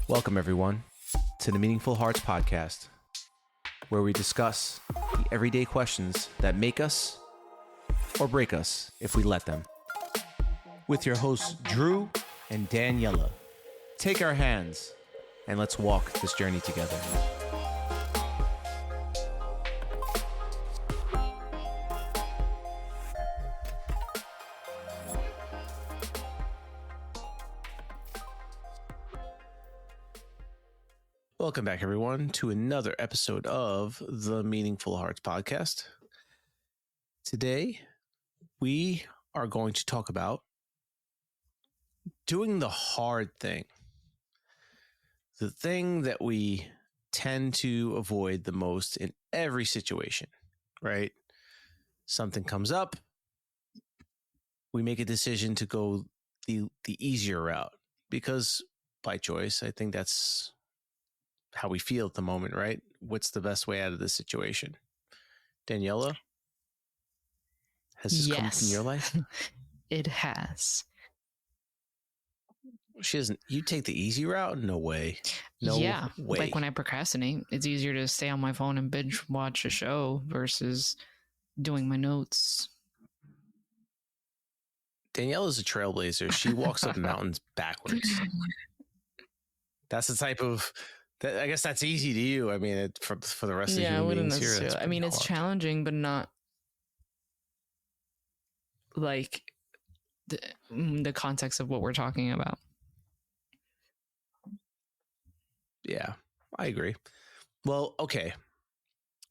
Welcome, everyone, to the Meaningful Hearts podcast, where we discuss the everyday questions that make us or break us if we let them. With your hosts, Drew and Daniela. Take our hands and let's walk this journey together. Welcome back, everyone, to another episode of the Meaningful Hearts podcast. Today, we are going to talk about doing the hard thing. The thing that we tend to avoid the most in every situation, right? Something comes up, we make a decision to go the easier route because by choice. I think that's how we feel at the moment, right? What's the best way out of this situation? Daniela, has this come from your life? It has. She doesn't. You take the easy route? No way. No way. Like when I procrastinate, it's easier to stay on my phone and binge watch a show versus doing my notes. Daniela's a trailblazer. She walks up mountains backwards. That's the type of... I guess that's easy to you. I mean, for the rest of the human beings here, I mean, it's challenging, but not like the context of what we're talking about. Yeah, I agree. Well, okay.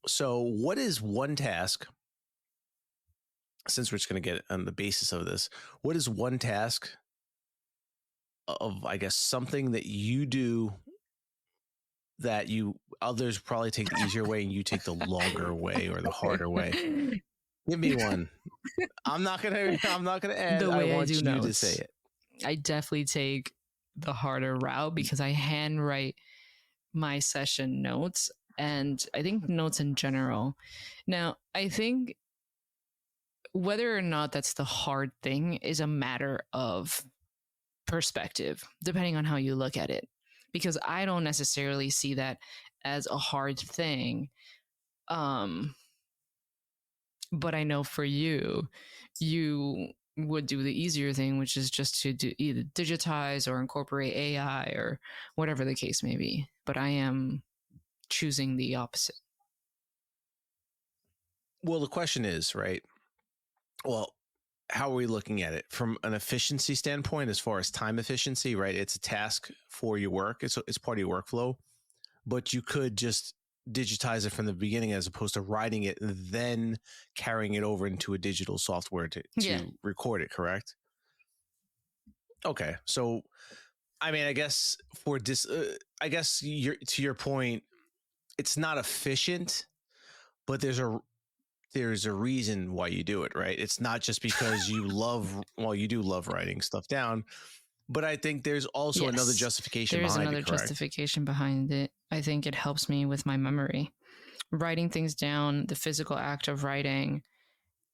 So what is one task, since we're just going to get on the basis of this, what is one task of, I guess, something that you do that others probably take the easier way and you take the longer way or the harder way? Give me one. I'm not gonna add. The way I want do you notes. to say it. I definitely take the harder route because I handwrite my session notes, and I think notes in general. Now, I think whether or not that's the hard thing is a matter of perspective, depending on how you look at it. Because I don't necessarily see that as a hard thing. But I know for you would do the easier thing, which is just to either digitize or incorporate AI or whatever the case may be. But I am choosing the opposite. Well, the question is, right? Well, how are we looking at it from an efficiency standpoint, as far as time efficiency, right? It's a task for your work. It's part of your workflow, but you could just digitize it from the beginning as opposed to writing it and then carrying it over into a digital software to record it. Correct. Okay. So, I mean, I guess to your point, it's not efficient, but there's a reason why you do it, right? It's not just because you do love writing stuff down, but I think there's also another justification behind it. There's another justification behind it. I think it helps me with my memory. Writing things down, the physical act of writing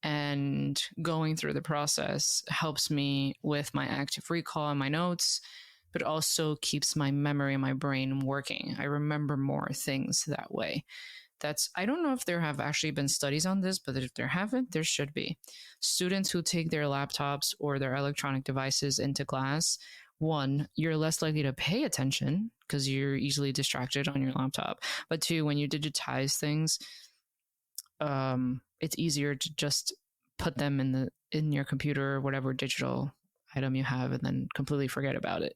and going through the process helps me with my active recall and my notes, but also keeps my memory and my brain working. I remember more things that way. I don't know if there have actually been studies on this, but if there haven't, there should be. Students who take their laptops or their electronic devices into class, one, you're less likely to pay attention because you're easily distracted on your laptop. But two, when you digitize things, it's easier to just put them in your computer or whatever digital item you have and then completely forget about it.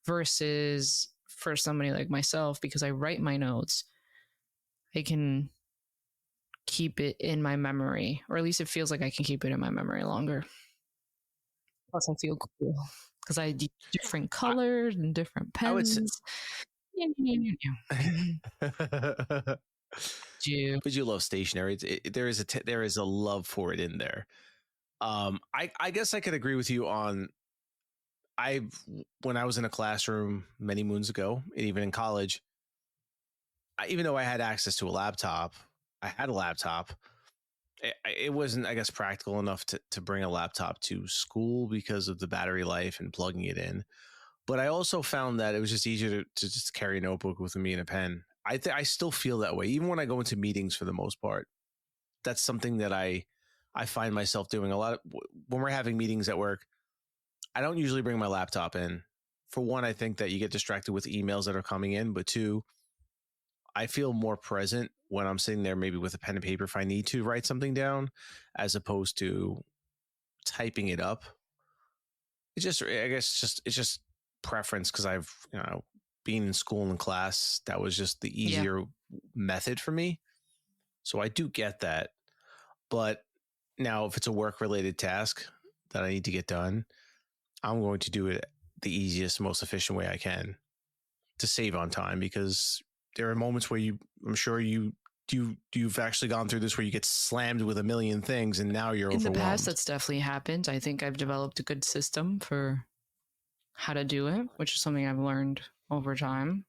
Versus for somebody like myself, because I write my notes, I can keep it in my memory, or at least it feels like I can keep it in my memory longer. Plus, I feel cool because I do different colors and different pens. I would say... But you love stationery. There is a love for it in there. I guess I could agree with you on. When I was in a classroom many moons ago, and even in college, even though I had access to a laptop, It wasn't, I guess, practical enough to bring a laptop to school because of the battery life and plugging it in. But I also found that it was just easier to just carry a notebook with me and a pen. I still feel that way, even when I go into meetings for the most part. That's something that I find myself doing a lot of, when we're having meetings at work. I don't usually bring my laptop in. For one, I think that you get distracted with emails that are coming in, but two, I feel more present when I'm sitting there, maybe with a pen and paper, if I need to write something down, as opposed to typing it up. It's just, I guess, it's just preference, because I've, being in school and class, that was just the easier method for me. So I do get that. But now, if it's a work related task that I need to get done, I'm going to do it the easiest, most efficient way I can to save on time, because there are moments where I'm sure you've actually gone through this, where you get slammed with a million things and now you're overwhelmed. In the past, that's definitely happened. I think I've developed a good system for how to do it, which is something I've learned over time.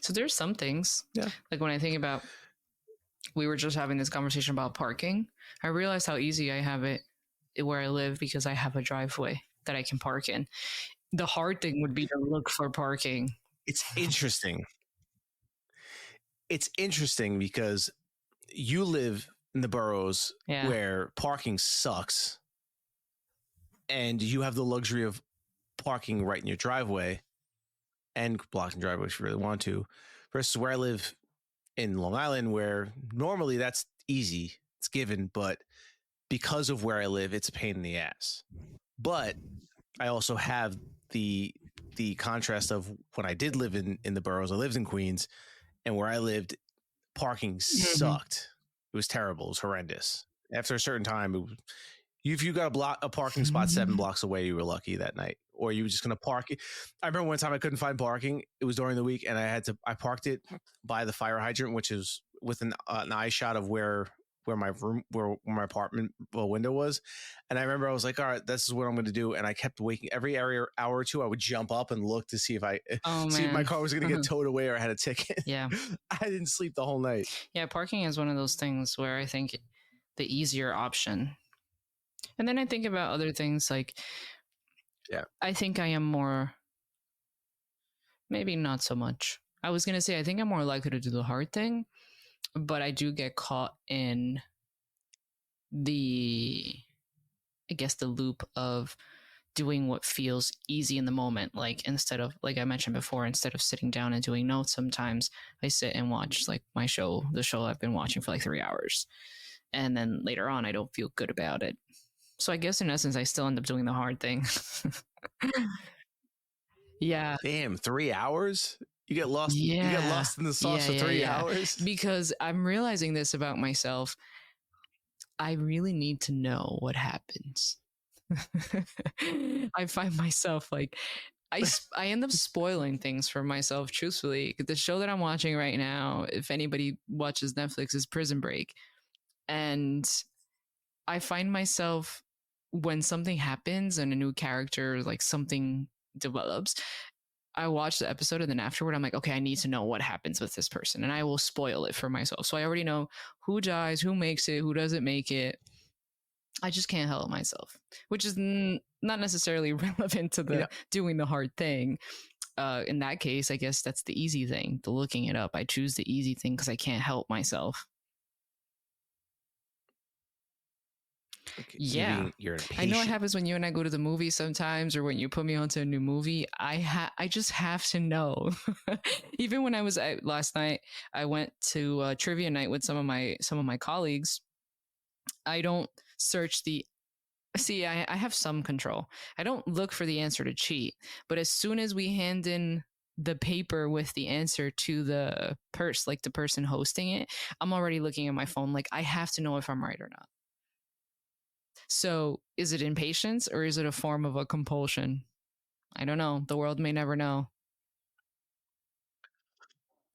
So there's some things, like when I think about, we were just having this conversation about parking. I realized how easy I have it where I live, because I have a driveway that I can park in. The hard thing would be to look for parking. It's interesting. It's interesting because you live in the boroughs where parking sucks, and you have the luxury of parking right in your driveway and blocking driveway if you really want to, versus where I live in Long Island, where normally that's easy, it's given, but because of where I live, it's a pain in the ass. But I also have the contrast of when I did live in the boroughs. I lived in Queens, and where I lived, parking sucked. It was terrible. It was horrendous. After a certain time, if you got a parking spot 7 blocks away, you were lucky that night. Or you were just going to park. I remember one time I couldn't find parking. It was during the week, and I parked it by the fire hydrant, which is within an eye shot of where my room, where my apartment window was. And I remember I was like, all right, this is what I'm going to do. And I kept waking every hour or two. I would jump up and look to see if if my car was going to get towed away or I had a ticket. Yeah. I didn't sleep the whole night. Yeah. Parking is one of those things where I think the easier option. And then I think about other things like, I think I am more, maybe not so much. I was going to say, I think I'm more likely to do the hard thing, but I do get caught in the loop of doing what feels easy in the moment. Like, instead of, like I mentioned before, instead of sitting down and doing notes, sometimes I sit and watch like the show I've been watching for like 3 hours. And then later on, I don't feel good about it. So I guess in essence, I still end up doing the hard thing. Yeah. Damn, 3 hours? You get lost. Yeah. You get lost in the sauce for 3 hours. Because I'm realizing this about myself. I really need to know what happens. I find myself like, I end up spoiling things for myself, truthfully. The show that I'm watching right now, if anybody watches Netflix, is Prison Break. And I find myself, when something happens and a new character, like something develops, I watch the episode and then afterward I'm like, okay, I need to know what happens with this person, and I will spoil it for myself. So I already know who dies, who makes it, who doesn't make it. I just can't help myself, which is not necessarily relevant to the doing the hard thing. In that case, I guess that's the easy thing, the looking it up. I choose the easy thing because I can't help myself. Yeah, I know it happens when you and I go to the movie sometimes, or when you put me onto a new movie. I just have to know. Even when I was out last night, I went to trivia night with some of my colleagues. I don't search I have some control. I don't look for the answer to cheat, but as soon as we hand in the paper with the answer to the person hosting it, I'm already looking at my phone like, I have to know if I'm right or not. So is it impatience, or is it a form of a compulsion? I don't know. The world may never know.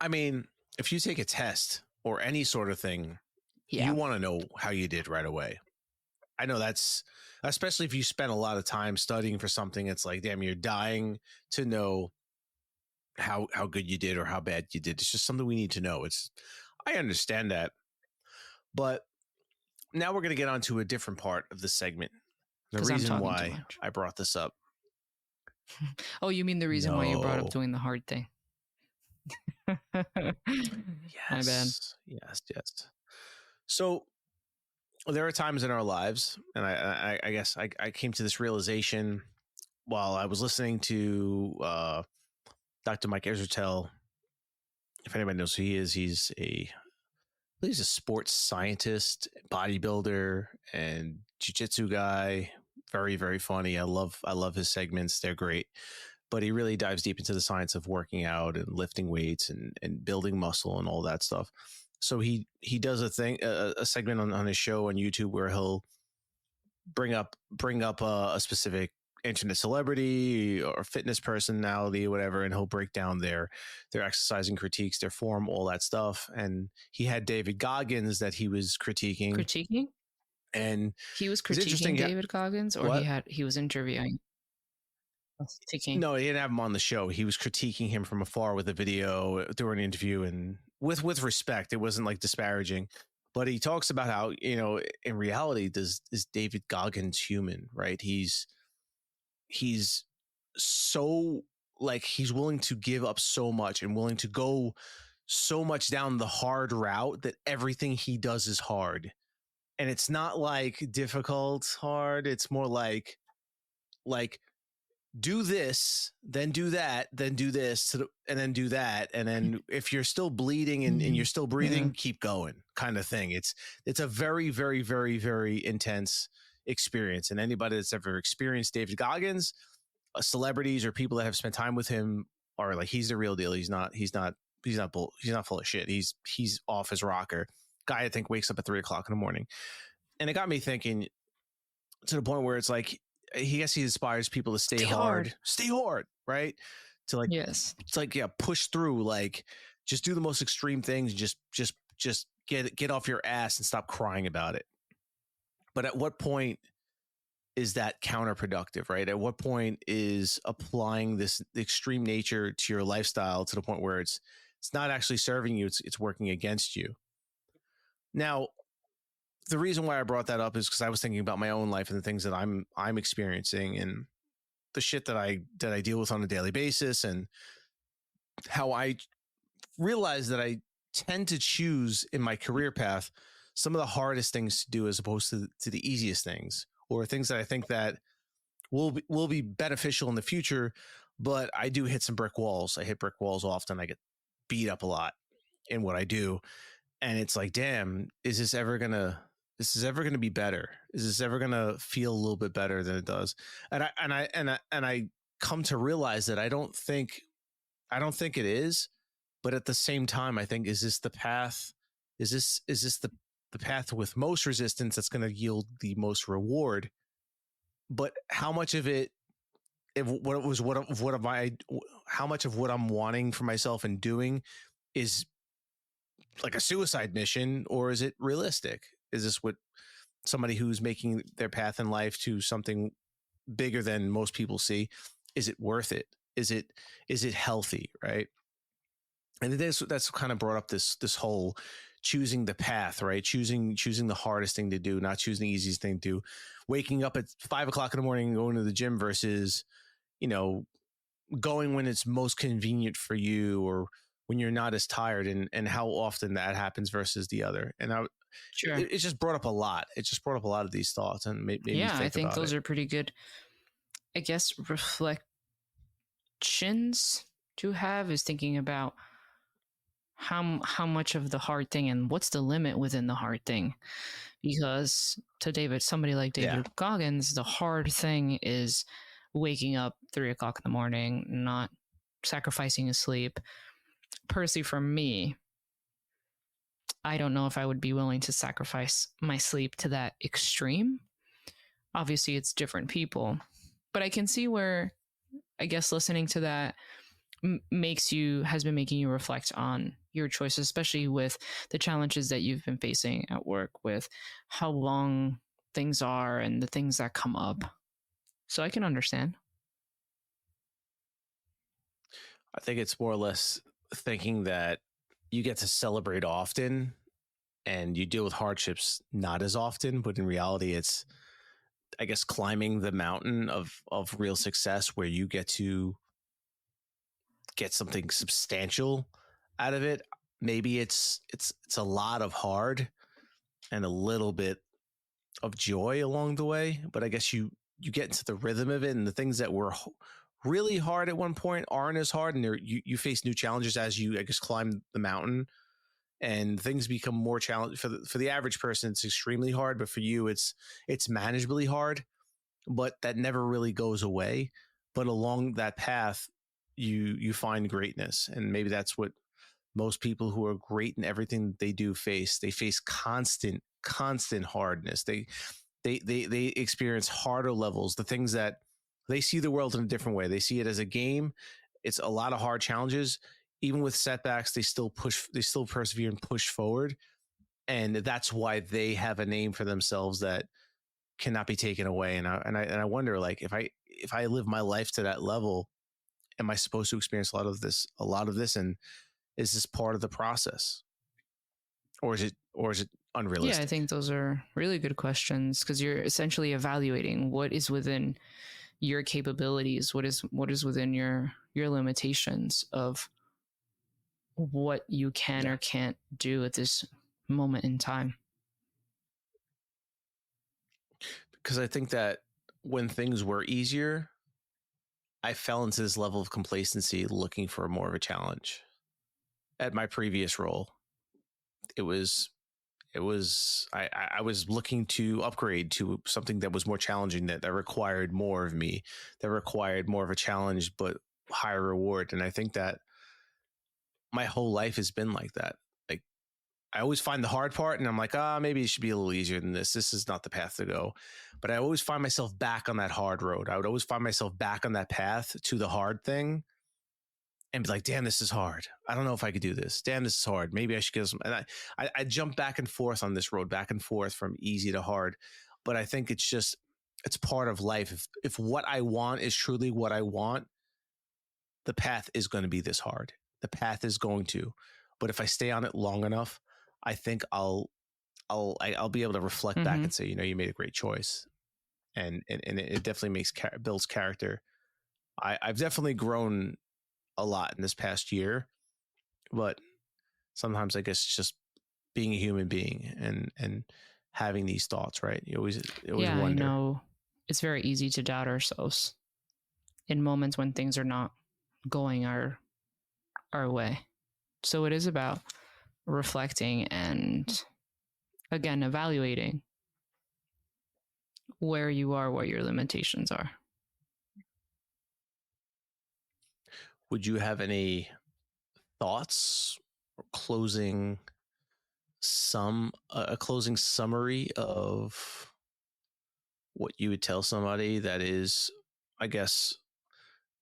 I mean, if you take a test or any sort of thing, you want to know how you did right away. I know that's, especially if you spend a lot of time studying for something, it's like, damn, you're dying to know how good you did or how bad you did. It's just something we need to know. I understand that. But now we're going to get on to a different part of the segment. The reason why I brought this up Oh, you mean the reason why you brought up No. doing the hard thing? My bad. Yes. So there are times in our lives, and I guess I came to this realization while I was listening to Dr. Mike Israetel. If anybody knows who he is, he's a sports scientist, bodybuilder, and jiu-jitsu guy. Very, very funny. I love his segments. They're great. But he really dives deep into the science of working out and lifting weights and building muscle and all that stuff. So he does a segment on his show on YouTube where he'll bring up a specific internet celebrity or fitness personality or whatever, and he'll break down their exercising critiques, their form, all that stuff. And he had David Goggins that he was critiquing, and he was critiquing David Goggins, or what? he was interviewing. No, he didn't have him on the show. He was critiquing him from afar with a video during an interview, and with respect. It wasn't like disparaging, but he talks about how, you know, in reality, is David Goggins human, right? He's so, like, he's willing to give up so much and willing to go so much down the hard route that everything he does is hard. And it's not like difficult hard. It's more like do this, then do that, then do this, and then do that. And then if you're still bleeding and you're still breathing, keep going, kind of thing. It's a very, very, very, very intense experience. And anybody that's ever experienced David Goggins, celebrities or people that have spent time with him are like, he's the real deal. He's not full of shit. He's off his rocker. Guy, I think, wakes up at 3 o'clock in the morning. And it got me thinking, to the point where it's like, he inspires people to stay hard, right? To like, yes, it's like, yeah, push through, like, just do the most extreme things. Just get off your ass and stop crying about it. But at what point is that counterproductive, right? At what point is applying this extreme nature to your lifestyle to the point where it's not actually serving you, it's working against you? Now, the reason why I brought that up is because I was thinking about my own life and the things that I'm experiencing and the shit that I deal with on a daily basis, and how I realize that I tend to choose in my career path some of the hardest things to do as opposed to the easiest things, or things that I think that will be beneficial in the future. But I do hit some brick walls. I hit brick walls often. I get beat up a lot in what I do. And it's like, damn, is this ever going to be better? Is this ever going to feel a little bit better than it does? And I come to realize that I don't think it is, but at the same time, I think, is this the path? Is this the path with most resistance that's going to yield the most reward? But how much of it, how much of what I'm wanting for myself and doing is like a suicide mission, or is it realistic? Is this what somebody who's making their path in life to something bigger than most people see? Is it worth it? Is it healthy? Right. And that's kind of brought up this whole choosing the path, right? Choosing the hardest thing to do, not choosing the easiest thing to do. Waking up at 5 o'clock in the morning and going to the gym versus, you know, going when it's most convenient for you, or when you're not as tired, and how often that happens versus the other. And it just brought up a lot. It just brought up a lot of these thoughts and made me think I think about those are pretty good, I guess, reflections to have, is thinking about how much of the hard thing and what's the limit within the hard thing. Because to somebody like David Goggins, the hard thing is waking up 3 o'clock in the morning, not sacrificing his sleep. Personally, for me, I don't know if I would be willing to sacrifice my sleep to that extreme. Obviously, it's different people, but I can see where, I guess, listening to that has been making you reflect on your choices, especially with the challenges that you've been facing at work, with how long things are and the things that come up. So I can understand. I think it's more or less thinking that you get to celebrate often and you deal with hardships not as often, but in reality, I guess, climbing the mountain of real success where you get to get something substantial out of it. Maybe it's a lot of hard and a little bit of joy along the way, but I guess you get into the rhythm of it, and the things that were really hard at one point aren't as hard, and you face new challenges as you, I guess, climb the mountain, and things become more challenging. For the average person, it's extremely hard, but for you, it's manageably hard. But that never really goes away. But along that path, you find greatness, and maybe that's what most people who are great in everything they do face. They face constant hardness. They experience harder levels. The things that they see the world in a different way. They see it as a game. It's a lot of hard challenges. Even with setbacks, they still persevere and push forward. And that's why they have a name for themselves that cannot be taken away. And I wonder, like, if I live my life to that level, am I supposed to experience a lot of this? And is this part of the process, or is it unrealistic? Yeah, I think those are really good questions, because you're essentially evaluating what is within your capabilities, what is within your limitations of what you can or can't do at this moment in time. Because I think that when things were easier, I fell into this level of complacency, looking for more of a challenge. At my previous role, I was looking to upgrade to something that was more challenging, that required more of me, that required more of a challenge, but higher reward. And I think that my whole life has been like that. Like, I always find the hard part, and I'm like, maybe it should be a little easier than this. This is not the path to go. But I always find myself back on that hard road. I would always find myself back on that path to the hard thing, and be like, damn, this is hard. I don't know if I could do this. Damn, this is hard. Maybe I should get some. And I jump back and forth on this road, back and forth from easy to hard. But I think it's part of life. If what I want is truly what I want, the path is going to be this hard. The path is going to. But if I stay on it long enough, I think I'll be able to reflect back and say, you made a great choice. And it definitely builds character. I've definitely grown a lot in this past year, but sometimes I guess it's just being a human being and having these thoughts, right? You always wonder. I know it's very easy to doubt ourselves in moments when things are not going our way. So it is about reflecting and, again, evaluating where you are, what your limitations are. Would you have any thoughts or closing summary of what you would tell somebody that is, I guess,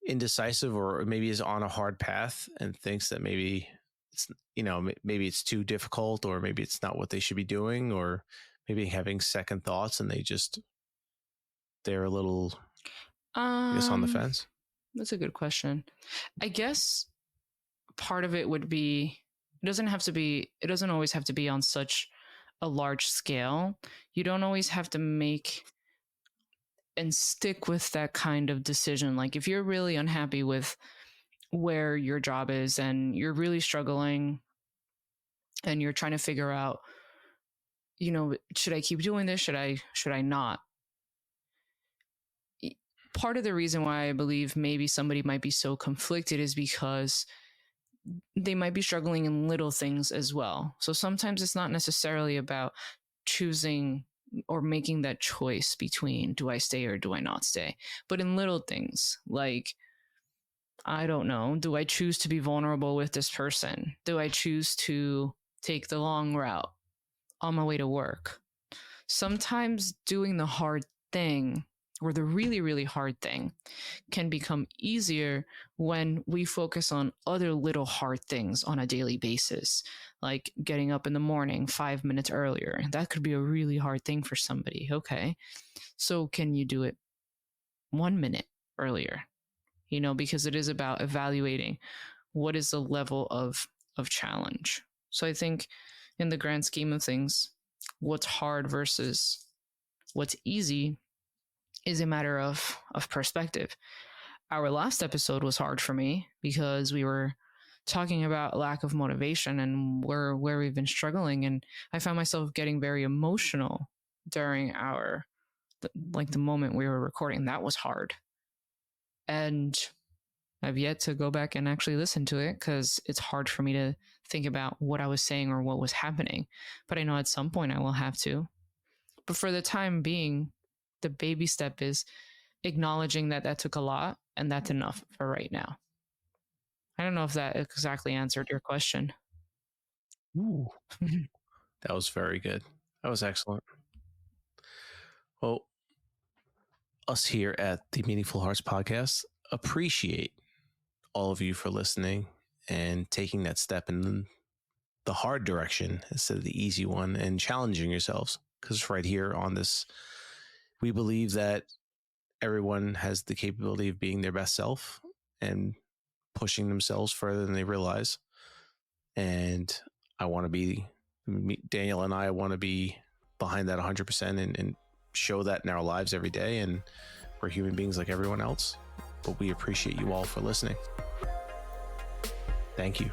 indecisive, or maybe is on a hard path and thinks that maybe it's, maybe it's too difficult, or maybe it's not what they should be doing, or maybe having second thoughts and they're a little, I guess, on the fence? That's a good question. I guess part of it would be, it doesn't always have to be on such a large scale. You don't always have to make and stick with that kind of decision. Like, if you're really unhappy with where your job is and you're really struggling and you're trying to figure out, should I keep doing this? Should I not? Part of the reason why I believe maybe somebody might be so conflicted is because they might be struggling in little things as well. So sometimes it's not necessarily about choosing or making that choice between, do I stay or do I not stay? But in little things, like, I don't know, do I choose to be vulnerable with this person? Do I choose to take the long route on my way to work? Sometimes doing the hard thing, or the really, really hard thing, can become easier when we focus on other little hard things on a daily basis, like getting up in the morning 5 minutes earlier. That could be a really hard thing for somebody. Okay, so can you do it 1 minute earlier? Because it is about evaluating what is the level of challenge. So I think in the grand scheme of things, what's hard versus what's easy is a matter of perspective. Our last episode was hard for me because we were talking about lack of motivation and where we've been struggling, and I found myself getting very emotional during the moment we were recording. That was hard, and I've yet to go back and actually listen to it because it's hard for me to think about what I was saying or what was happening. But I know at some point I will have to. But for the time being, the baby step is acknowledging that took a lot and that's enough for right now. I don't know if that exactly answered your question. Ooh, that was very good. That was excellent. Well, us here at the Meaningful Hearts podcast appreciate all of you for listening and taking that step in the hard direction instead of the easy one and challenging yourselves. Because right here on this, we believe that everyone has the capability of being their best self and pushing themselves further than they realize. And I want to be, Daniel and I want to be behind that 100% and show that in our lives every day. And we're human beings like everyone else, but we appreciate you all for listening. Thank you.